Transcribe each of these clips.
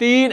3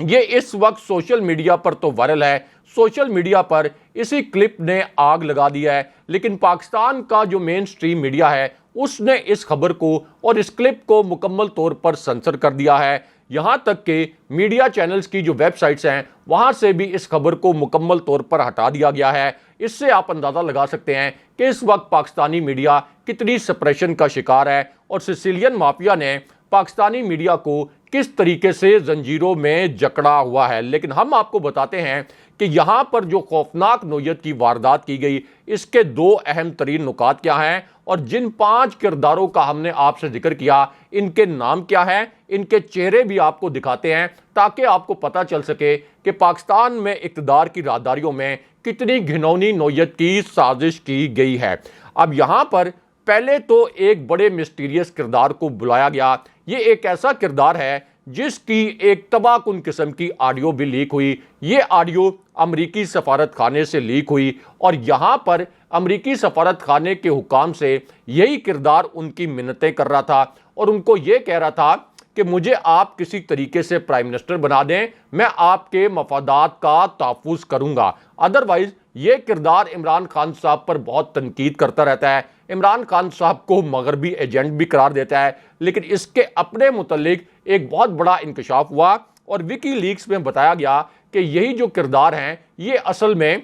یہ اس وقت social media پر تو وائرل ہے، سوشل میڈیا پر اسی کلپ نے آگ لگا دیا ہے، لیکن پاکستان کا جو مین سٹریم میڈیا ہے اس نے اس خبر کو اور اس کلپ کو مکمل طور پر سنسر کر دیا ہے۔ یہاں تک کہ میڈیا چینلز کی جو ویب سائٹس ہیں وہاں سے بھی اس خبر کو مکمل طور پر ہٹا دیا گیا ہے۔ اس سے آپ اندازہ لگا سکتے ہیں کہ اس وقت پاکستانی میڈیا کتنی سپریشن کا شکار ہے اور سسیلین مافیا نے پاکستانی میڈیا کو کس طریقے سے زنجیروں میں جکڑا ہوا ہے۔ لیکن ہم آپ کو بتاتے ہیں کہ یہاں پر جو خوفناک نوعیت کی واردات کی گئی، اس کے دو اہم ترین نکات کیا ہیں، اور جن 5 کرداروں کا ہم نے آپ سے ذکر کیا ان کے نام کیا ہیں، ان کے چہرے بھی آپ کو دکھاتے ہیں تاکہ آپ کو پتہ چل سکے کہ پاکستان میں اقتدار کی راہداریوں میں کتنی گھناؤنی نوعیت کی سازش کی گئی ہے۔ اب یہاں پر پہلے تو ایک بڑے مسٹیریس کردار کو بلایا گیا۔ یہ ایک ایسا کردار ہے جس کی ایک تباہ کن قسم کی آڈیو بھی لیک ہوئی۔ یہ آڈیو امریکی سفارت خانے سے لیک ہوئی اور یہاں پر امریکی سفارت خانے کے حکام سے یہی کردار ان کی منتیں کر رہا تھا اور ان کو یہ کہہ رہا تھا کہ مجھے آپ کسی طریقے سے پرائم منسٹر بنا دیں، میں آپ کے مفادات کا تحفظ کروں گا۔ ادروائز یہ کردار عمران خان صاحب پر بہت تنقید کرتا رہتا ہے، عمران خان صاحب کو مغربی ایجنٹ بھی قرار دیتا ہے، لیکن اس کے اپنے متعلق ایک بہت بڑا انکشاف ہوا اور وکی لیکس میں بتایا گیا کہ یہی جو کردار ہیں یہ اصل میں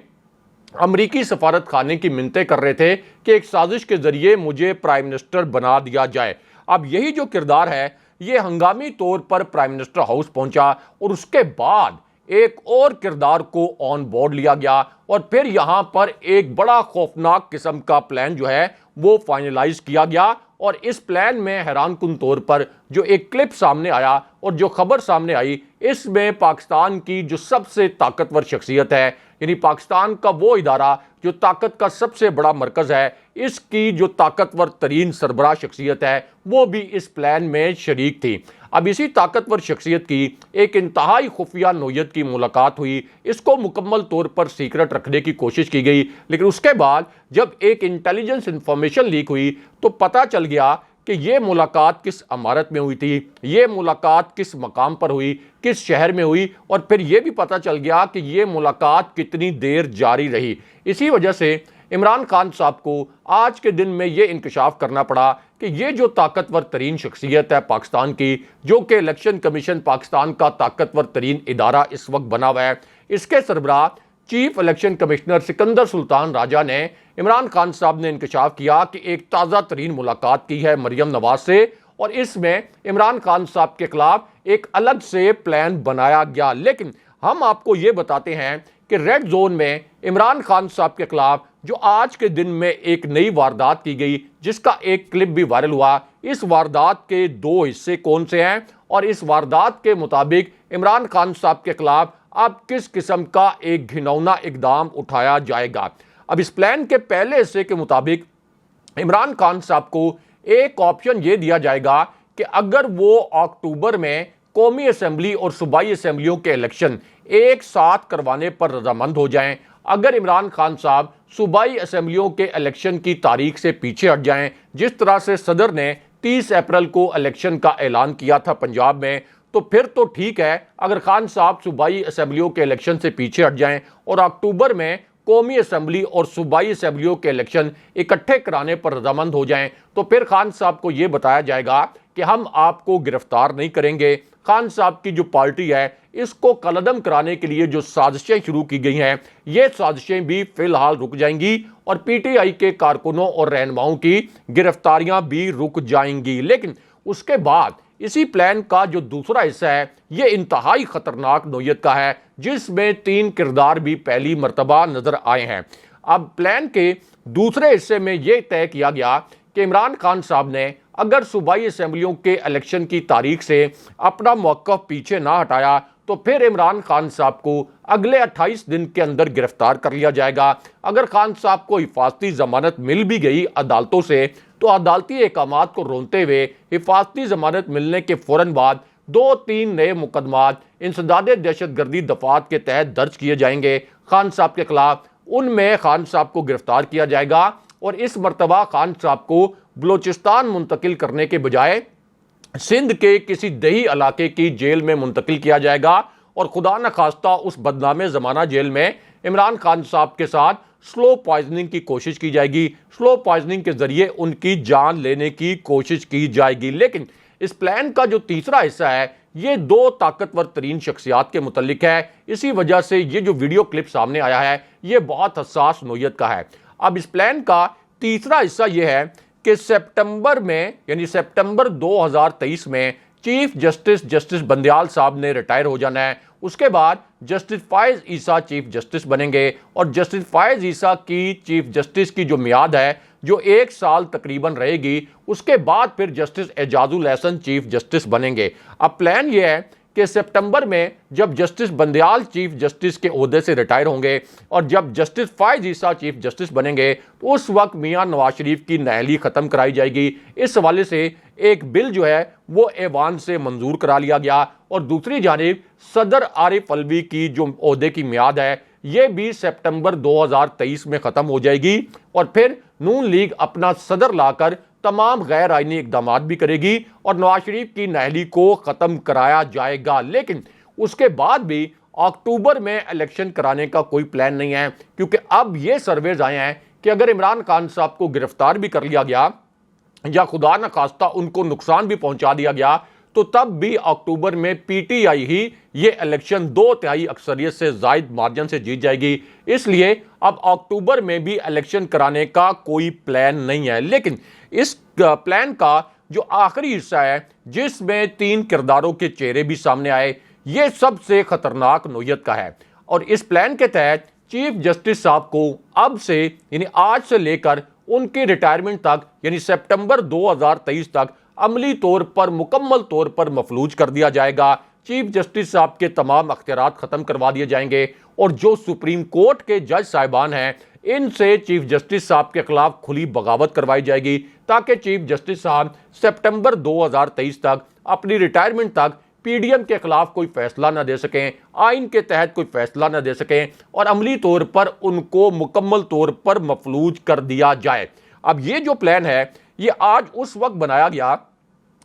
امریکی سفارت خانے کی منتیں کر رہے تھے کہ ایک سازش کے ذریعے مجھے پرائم منسٹر بنا دیا جائے۔ اب یہی جو کردار ہے یہ ہنگامی طور پر پرائم منسٹر ہاؤس پہنچا اور اس کے بعد ایک اور کردار کو آن بورڈ لیا گیا اور پھر یہاں پر ایک بڑا خوفناک قسم کا پلان جو ہے وہ فائنلائز کیا گیا۔ اور اس پلان میں حیران کن طور پر جو ایک کلپ سامنے آیا اور جو خبر سامنے آئی، اس میں پاکستان کی جو سب سے طاقتور شخصیت ہے، یعنی پاکستان کا وہ ادارہ جو طاقت کا سب سے بڑا مرکز ہے، اس کی جو طاقتور ترین سربراہ شخصیت ہے وہ بھی اس پلان میں شریک تھی۔ اب اسی طاقتور شخصیت کی ایک انتہائی خفیہ نوعیت کی ملاقات ہوئی، اس کو مکمل طور پر سیکرٹ رکھنے کی کوشش کی گئی، لیکن اس کے بعد جب ایک انٹیلیجنس انفارمیشن لیک ہوئی تو پتہ چل گیا کہ یہ ملاقات کس عمارت میں ہوئی تھی، یہ ملاقات کس مقام پر ہوئی، کس شہر میں ہوئی، اور پھر یہ بھی پتہ چل گیا کہ یہ ملاقات کتنی دیر جاری رہی۔ اسی وجہ سے عمران خان صاحب کو آج کے دن میں یہ انکشاف کرنا پڑا کہ یہ جو طاقتور ترین شخصیت ہے پاکستان کی، جو کہ الیکشن کمیشن پاکستان کا طاقتور ترین ادارہ اس وقت بنا ہوا ہے، اس کے سربراہ چیف الیکشن کمشنر سکندر سلطان راجہ نے عمران خان صاحب نے انکشاف کیا کہ ایک تازہ ترین ملاقات کی ہے مریم نواز سے، اور اس میں عمران خان صاحب کے خلاف ایک الگ سے پلان بنایا گیا۔ لیکن ہم آپ کو یہ بتاتے ہیں کہ ریڈ زون میں عمران خان صاحب کے خلاف جو آج کے دن میں ایک نئی واردات کی گئی جس کا ایک کلپ بھی وائرل ہوا، اس واردات کے 2 حصے کون سے ہیں اور اس واردات کے مطابق عمران خان صاحب کے خلاف اب کس قسم کا ایک گھناؤنا اقدام اٹھایا جائے گا۔ اب اس پلان کے پہلے حصے کے مطابق عمران خان صاحب کو ایک آپشن یہ دیا جائے گا کہ اگر وہ اکتوبر میں قومی اسمبلی اور صوبائی اسمبلیوں کے الیکشن ایک ساتھ کروانے پر رضامند ہو جائیں، اگر عمران خان صاحب صوبائی اسمبلیوں کے الیکشن کی تاریخ سے پیچھے ہٹ جائیں، جس طرح سے صدر نے 30 اپریل کو الیکشن کا اعلان کیا تھا پنجاب میں، تو پھر تو ٹھیک ہے اگر خان صاحب صوبائی اسمبلیوں کے الیکشن سے پیچھے ہٹ جائیں اور اکتوبر میں قومی اسمبلی اور صوبائی اسمبلیوں کے الیکشن اکٹھے کرانے پر رضامند ہو جائیں، تو پھر خان صاحب کو یہ بتایا جائے گا کہ ہم آپ کو گرفتار نہیں کریں گے۔ خان صاحب کی جو پارٹی ہے اس کو کالعدم کرانے کے لیے جو سازشیں شروع کی گئی ہیں، یہ سازشیں بھی فی الحال رک جائیں گی اور پی ٹی آئی کے کارکنوں اور رہنماؤں کی گرفتاریاں بھی رک جائیں گی۔ لیکن اس کے بعد اسی پلان کا جو دوسرا حصہ ہے یہ انتہائی خطرناک نوعیت کا ہے، جس میں 3 کردار بھی پہلی مرتبہ نظر آئے ہیں۔ اب پلان کے دوسرے حصے میں یہ طے کیا گیا کہ عمران خان صاحب نے اگر صوبائی اسمبلیوں کے الیکشن کی تاریخ سے اپنا موقف پیچھے نہ ہٹایا تو پھر عمران خان صاحب کو اگلے 28 دن کے اندر گرفتار کر لیا جائے گا۔ اگر خان صاحب کو حفاظتی ضمانت مل بھی گئی عدالتوں سے تو عدالتی احکامات کو رونتے ہوئے حفاظتی ضمانت ملنے کے فوراً بعد 2-3 نئے مقدمات انسداد دہشت گردی دفعات کے تحت درج کیے جائیں گے خان صاحب کے خلاف۔ ان میں خان صاحب کو گرفتار کیا جائے گا اور اس مرتبہ خان صاحب کو بلوچستان منتقل کرنے کے بجائے سندھ کے کسی دیہی علاقے کی جیل میں منتقل کیا جائے گا اور خدا نخواستہ اس بدنام زمانہ جیل میں عمران خان صاحب کے ساتھ سلو پوائزننگ کی کوشش کی جائے گی، سلو پوائزننگ کے ذریعے ان کی جان لینے کی کوشش کی جائے گی۔ لیکن اس پلان کا جو تیسرا حصہ ہے یہ دو طاقتور ترین شخصیات کے متعلق ہے، اسی وجہ سے یہ جو ویڈیو کلپ سامنے آیا ہے یہ بہت حساس نوعیت کا ہے۔ اب اس پلان کا تیسرا حصہ یہ ہے کہ سپٹمبر میں یعنی سپٹمبر 2023 میں چیف جسٹس بندیال صاحب نے ریٹائر ہو جانا ہے، اس کے بعد جسٹس فائز عیسیٰ چیف جسٹس بنیں گے، اور جسٹس فائز عیسیٰ کی چیف جسٹس کی جو میعاد ہے جو 1 سال تقریباً رہے گی، اس کے بعد پھر جسٹس اعجاز الحسن چیف جسٹس بنیں گے۔ اب پلان یہ ہے کہ سپٹمبر میں جب جسٹس بندیال چیف جسٹس کے عہدے سے ریٹائر ہوں گے اور جب جسٹس فائز عیسیٰ چیف جسٹس بنیں گے تو اس وقت میاں نواز شریف کی نااہلی ختم کرائی جائے گی۔ اس حوالے سے ایک بل جو ہے وہ ایوان سے منظور کرا لیا گیا، اور دوسری جانب صدر عارف علوی کی جو عہدے کی میعاد ہے یہ بھی سپٹمبر 2023 میں ختم ہو جائے گی، اور پھر نون لیگ اپنا صدر لا کر تمام غیر آئینی اقدامات بھی کرے گی اور نواز شریف کی نااہلی کو ختم کرایا جائے گا۔ لیکن اس کے بعد بھی اکتوبر میں الیکشن کرانے کا کوئی پلان نہیں ہے، کیونکہ اب یہ سرویز آئے ہیں کہ اگر عمران خان صاحب کو گرفتار بھی کر لیا گیا یا خدا نخواستہ ان کو نقصان بھی پہنچا دیا گیا تو تب بھی اکتوبر میں پی ٹی آئی ہی یہ الیکشن 2/3 اکثریت سے زائد مارجن سے جیت جائے گی۔ اس لیے اب اکتوبر میں بھی الیکشن کرانے کا کوئی پلان نہیں ہے۔ لیکن اس پلان کا جو آخری حصہ ہے جس میں 3 کرداروں کے چہرے بھی سامنے آئے، یہ سب سے خطرناک نوعیت کا ہے، اور اس پلان کے تحت چیف جسٹس صاحب کو اب سے یعنی آج سے لے کر ان کی ریٹائرمنٹ تک یعنی سپٹمبر 2023 تک عملی طور پر مکمل طور پر مفلوج کر دیا جائے گا۔ چیف جسٹس صاحب کے تمام اختیارات ختم کروا دیے جائیں گے، اور جو سپریم کورٹ کے جج صاحبان ہیں ان سے چیف جسٹس صاحب کے خلاف کھلی بغاوت کروائی جائے گی، تاکہ چیف جسٹس صاحب سپٹمبر 2023 تک اپنی ریٹائرمنٹ تک پی ڈی ایم کے خلاف کوئی فیصلہ نہ دے سکیں، آئین کے تحت کوئی فیصلہ نہ دے سکیں، اور عملی طور پر ان کو مکمل طور پر مفلوج کر دیا جائے۔ اب یہ جو پلان ہے یہ آج اس وقت بنایا گیا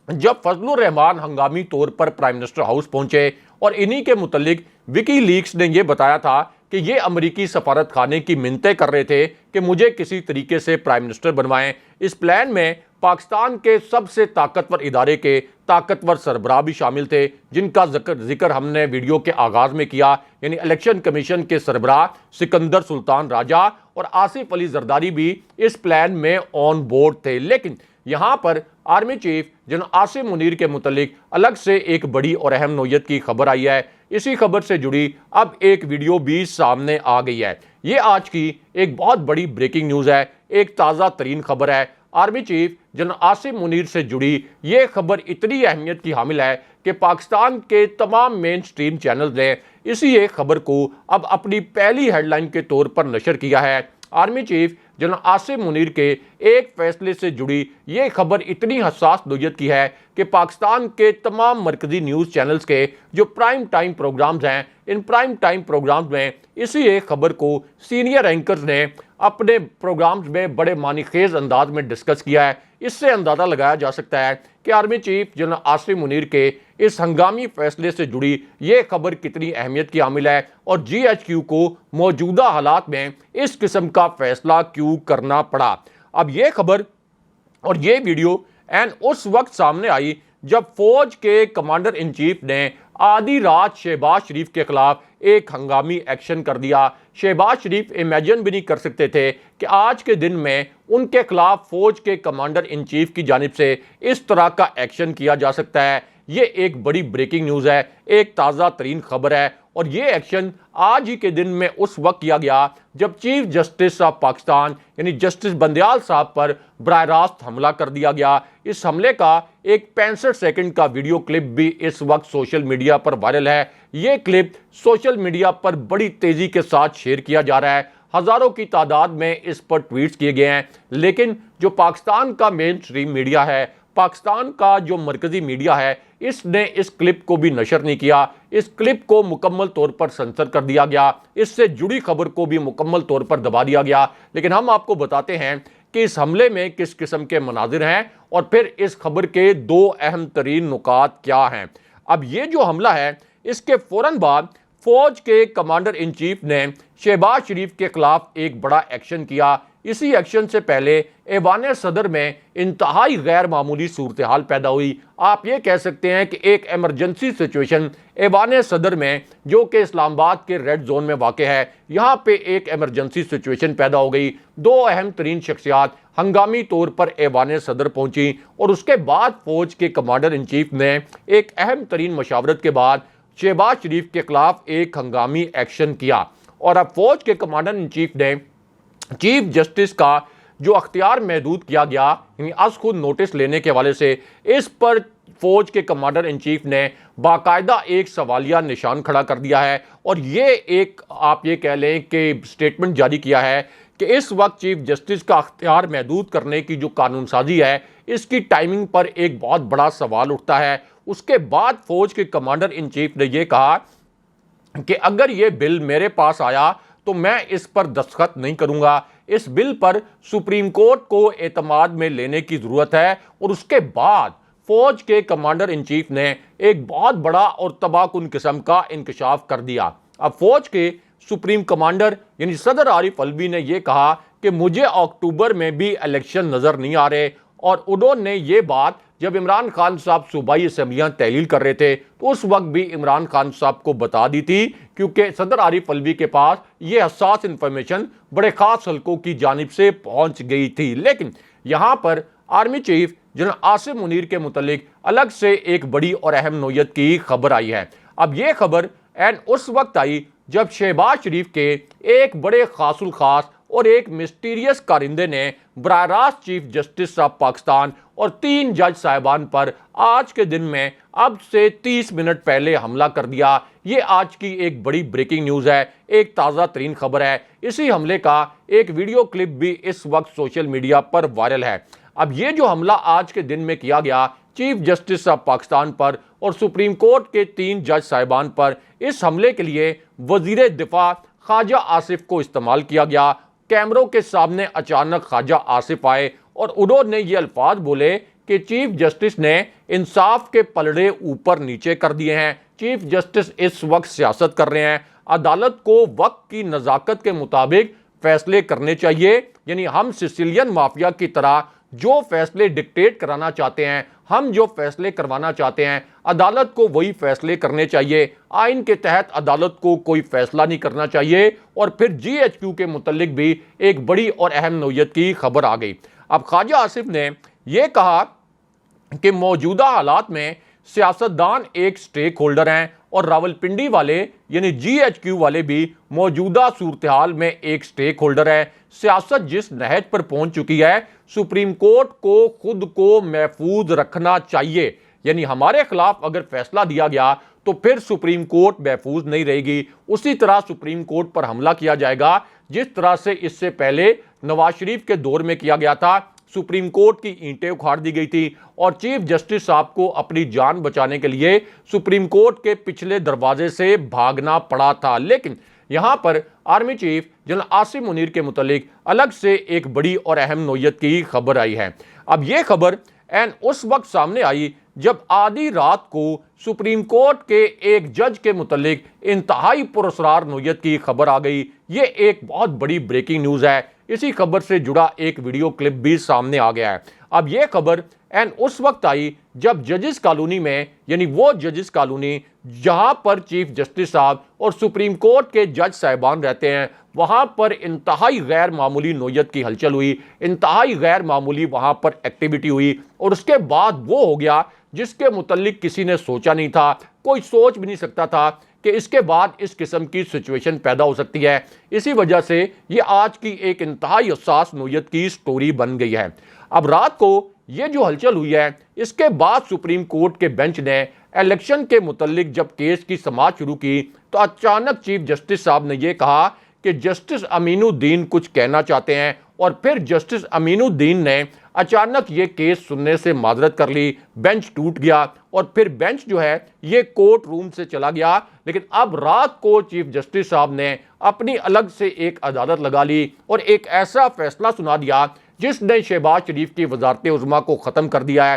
جب فضل الرحمان ہنگامی طور پر پرائم منسٹر ہاؤس پہنچے، اور انہی کے متعلق وکی لیکس نے یہ بتایا تھا کہ یہ امریکی سفارت خانے کی منتیں کر رہے تھے کہ مجھے کسی طریقے سے پرائم منسٹر بنوائیں۔ اس پلان میں پاکستان کے سب سے طاقتور ادارے کے طاقتور سربراہ بھی شامل تھے، جن کا ذکر ہم نے ویڈیو کے آغاز میں کیا، یعنی الیکشن کمیشن کے سربراہ سکندر سلطان راجہ اور آصف علی زرداری بھی اس پلان میں آن بورڈ تھے۔ لیکن یہاں پر army chief general Asim Munir کے متعلق الگ سے ایک بڑی اور اہم نوعیت کی خبر آئی ہے۔ اسی خبر سے جڑی اب ایک ویڈیو بھی سامنے آ گئی ہے۔ یہ آج کی ایک بہت بڑی بریکنگ نیوز ہے، ایک تازہ ترین خبر ہے۔ Army chief general Asim Munir سے جڑی یہ خبر اتنی اہمیت کی حامل ہے کہ پاکستان کے تمام مین سٹریم چینلز نے اسی ایک خبر کو اب اپنی پہلی ہیڈ لائن کے طور پر نشر کیا ہے۔ Army chief general Asim Munir کے ایک فیصلے سے جڑی یہ خبر اتنی حساس نوعیت کی ہے کہ پاکستان کے تمام مرکزی نیوز چینلز کے جو پرائم ٹائم پروگرامز ہیں، ان پرائم ٹائم پروگرامز میں اسی ایک خبر کو سینئر اینکرز نے اپنے پروگرامز میں بڑے معنی خیز انداز میں ڈسکس کیا ہے۔ اس سے اندازہ لگایا جا سکتا ہے کہ army chief general Asim Munir کے اس ہنگامی فیصلے سے جڑی یہ خبر کتنی اہمیت کی حامل ہے، اور جی ایچ کیو کو موجودہ حالات میں اس قسم کا فیصلہ کیوں کرنا پڑا۔ اب یہ خبر اور یہ ویڈیو اس وقت سامنے آئی جب فوج کے کمانڈر ان چیف نے آدھی رات شہباز شریف کے خلاف ایک ہنگامی ایکشن کر دیا۔ شہباز شریف امیجن بھی نہیں کر سکتے تھے کہ آج کے دن میں ان کے خلاف فوج کے کمانڈر ان چیف کی جانب سے اس طرح کا ایکشن کیا جا سکتا ہے۔ یہ ایک بڑی بریکنگ نیوز ہے، ایک تازہ ترین خبر ہے، اور یہ ایکشن آج ہی کے دن میں اس وقت کیا گیا جب چیف جسٹس آف پاکستان یعنی جسٹس بندیال صاحب پر براہ راست حملہ کر دیا گیا۔ اس حملے کا ایک 65 سیکنڈ کا ویڈیو کلپ بھی اس وقت سوشل میڈیا پر وائرل ہے۔ یہ کلپ سوشل میڈیا پر بڑی تیزی کے ساتھ شیئر کیا جا رہا ہے، ہزاروں کی تعداد میں اس پر ٹویٹس کیے گئے ہیں، لیکن جو پاکستان کا مین سٹریم میڈیا ہے، پاکستان کا جو مرکزی میڈیا ہے، اس نے اس کلپ کو بھی نشر نہیں کیا۔ اس کلپ کو مکمل طور پر سنسر کر دیا گیا، اس سے جڑی خبر کو بھی مکمل طور پر دبا دیا گیا۔ لیکن ہم آپ کو بتاتے ہیں کہ اس حملے میں کس قسم کے مناظر ہیں اور پھر اس خبر کے 2 اہم ترین نکات کیا ہیں۔ اب یہ جو حملہ ہے اس کے فوراً بعد فوج کے کمانڈر ان چیف نے شہباز شریف کے خلاف ایک بڑا ایکشن کیا۔ اسی ایکشن سے پہلے ایوان صدر میں انتہائی غیر معمولی صورتحال پیدا ہوئی۔ آپ یہ کہہ سکتے ہیں کہ ایک ایمرجنسی سچویشن ایوان صدر میں، جو کہ اسلام آباد کے ریڈ زون میں واقع ہے، یہاں پہ ایک ایمرجنسی سچویشن پیدا ہو گئی۔ دو اہم ترین شخصیات ہنگامی طور پر ایوان صدر پہنچی اور اس کے بعد فوج کے کمانڈر ان چیف نے ایک اہم ترین مشاورت کے بعد شہباز شریف کے خلاف ایک ہنگامی ایکشن کیا، اور اب فوج کے کمانڈر ان چیف نے چیف جسٹس کا جو اختیار محدود کیا گیا، یعنی از خود نوٹس لینے کے حوالے سے، اس پر فوج کے کمانڈر ان چیف نے باقاعدہ ایک سوالیہ نشان کھڑا کر دیا ہے، اور یہ ایک آپ یہ کہہ لیں کہ سٹیٹمنٹ جاری کیا ہے کہ اس وقت چیف جسٹس کا اختیار محدود کرنے کی جو قانون سازی ہے، اس کی ٹائمنگ پر ایک بہت بڑا سوال اٹھتا ہے۔ اس کے بعد فوج کے کمانڈر ان چیف نے یہ کہا کہ اگر یہ بل میرے پاس آیا تو میں اس پر دستخط نہیں کروں گا۔ اس بل پر سپریم کورٹ کو اعتماد میں لینے کی ضرورت ہے، اور اس کے بعد فوج کے کمانڈر ان چیف نے ایک بہت بڑا اور تباہ کن قسم کا انکشاف کر دیا۔ اب فوج کے سپریم کمانڈر یعنی صدر عارف الوی نے یہ کہا کہ مجھے اکتوبر میں بھی الیکشن نظر نہیں آ رہے، اور انہوں نے یہ بات جب عمران خان صاحب صوبائی اسمبلیاں تحلیل کر رہے تھے تو اس وقت بھی عمران خان صاحب کو بتا دی تھی، کیونکہ صدر عارف الوی کے پاس یہ حساس انفارمیشن بڑے خاص حلقوں کی جانب سے پہنچ گئی تھی۔ لیکن یہاں پر army chief general Asim Munir کے متعلق الگ سے ایک بڑی اور اہم نوعیت کی خبر آئی ہے۔ اب یہ خبر اس وقت آئی جب شہباز شریف کے ایک بڑے خاص الخاص اور ایک مسٹیریس کارندے نے براہ راست چیف جسٹس آف پاکستان اور 3 جج صاحبان پر آج کے دن میں اب سے 30 منٹ پہلے حملہ کر دیا۔ یہ آج کی ایک بڑی بریکنگ نیوز ہے، ایک تازہ ترین خبر ہے۔ اسی حملے کا ایک ویڈیو کلپ بھی اس وقت سوشل میڈیا پر وائرل ہے۔ اب یہ جو حملہ آج کے دن میں کیا گیا چیف جسٹس آف پاکستان پر اور سپریم کورٹ کے 3 جج صاحبان پر، اس حملے کے لیے وزیر دفاع خواجہ آصف کو استعمال کیا گیا۔ کیمروں کے سامنے اچانک خواجہ آصف آئے اور انہوں نے یہ الفاظ بولے کہ چیف جسٹس نے انصاف کے پلڑے اوپر نیچے کر دیے ہیں، چیف جسٹس اس وقت سیاست کر رہے ہیں، عدالت کو وقت کی نزاکت کے مطابق فیصلے کرنے چاہیے، یعنی ہم سسیلین مافیا کی طرح جو فیصلے ڈکٹیٹ کرانا چاہتے ہیں، ہم جو فیصلے کروانا چاہتے ہیں، عدالت کو وہی فیصلے کرنے چاہیے، آئین کے تحت عدالت کو کوئی فیصلہ نہیں کرنا چاہیے۔ اور پھر جی ایچ کیو کے متعلق بھی ایک بڑی اور اہم نوعیت کی خبر آ گئی۔ اب خواجہ آصف نے یہ کہا کہ موجودہ حالات میں سیاستدان ایک سٹیک ہولڈر ہیں، اور راولپنڈی والے یعنی جی ایچ کیو والے بھی موجودہ صورتحال میں ایک سٹیک ہولڈر ہے۔ سیاست جس نہج پر پہنچ چکی ہے، سپریم کورٹ کو خود کو محفوظ رکھنا چاہیے، یعنی ہمارے خلاف اگر فیصلہ دیا گیا تو پھر سپریم کورٹ محفوظ نہیں رہے گی، اسی طرح سپریم کورٹ پر حملہ کیا جائے گا جس طرح سے اس سے پہلے نواز شریف کے دور میں کیا گیا تھا۔ سپریم کورٹ کی اینٹیں اکھاڑ دی گئی تھی اور چیف جسٹس صاحب کو اپنی جان بچانے کے لیے سپریم کورٹ کے پچھلے دروازے سے بھاگنا پڑا تھا۔ لیکن یہاں پر army chief general Asim Munir کے متعلق الگ سے ایک بڑی اور اہم نوعیت کی خبر آئی ہے۔ اب یہ خبر اس وقت سامنے آئی جب آدھی رات کو سپریم کورٹ کے ایک جج کے متعلق انتہائی پراسرار نوعیت کی خبر آ گئی۔ یہ ایک بہت بڑی بریکنگ نیوز ہے۔ اسی خبر سے جڑا ایک ویڈیو کلپ بھی سامنے آ گیا ہے۔ اب یہ خبر اس وقت آئی جب ججز کالونی میں، یعنی وہ ججز کالونی جہاں پر چیف جسٹس صاحب اور سپریم کورٹ کے جج صاحبان رہتے ہیں، وہاں پر انتہائی غیر معمولی نوعیت کی ہلچل ہوئی، انتہائی غیر معمولی وہاں پر ایکٹیویٹی ہوئی، اور اس کے بعد وہ ہو گیا جس کے متعلق کسی نے سوچا نہیں تھا، کوئی سوچ بھی نہیں سکتا تھا کہ اس کے بعد اس قسم کی سچویشن پیدا ہو سکتی ہے۔ اسی وجہ سے یہ آج کی ایک انتہائی حساس نوعیت کی سٹوری بن گئی ہے۔ اب رات کو یہ جو ہلچل ہوئی ہے، اس کے بعد سپریم کورٹ کے بینچ نے الیکشن کے متعلق جب کیس کی سماعت شروع کی تو اچانک چیف جسٹس صاحب نے یہ کہا کہ جسٹس امین الدین کچھ کہنا چاہتے ہیں، اور پھر جسٹس امین الدین نے اچانک یہ کیس سننے سے معذرت کر لی، بینچ ٹوٹ گیا، اور پھر بینچ جو ہے یہ کورٹ روم سے چلا گیا۔ لیکن اب رات کو چیف جسٹس صاحب نے اپنی الگ سے ایک عدالت لگا لی اور ایک ایسا فیصلہ سنا دیا جس نے شہباز شریف کی وزارت عظمیٰ کو ختم کر دیا ہے،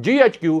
GHQ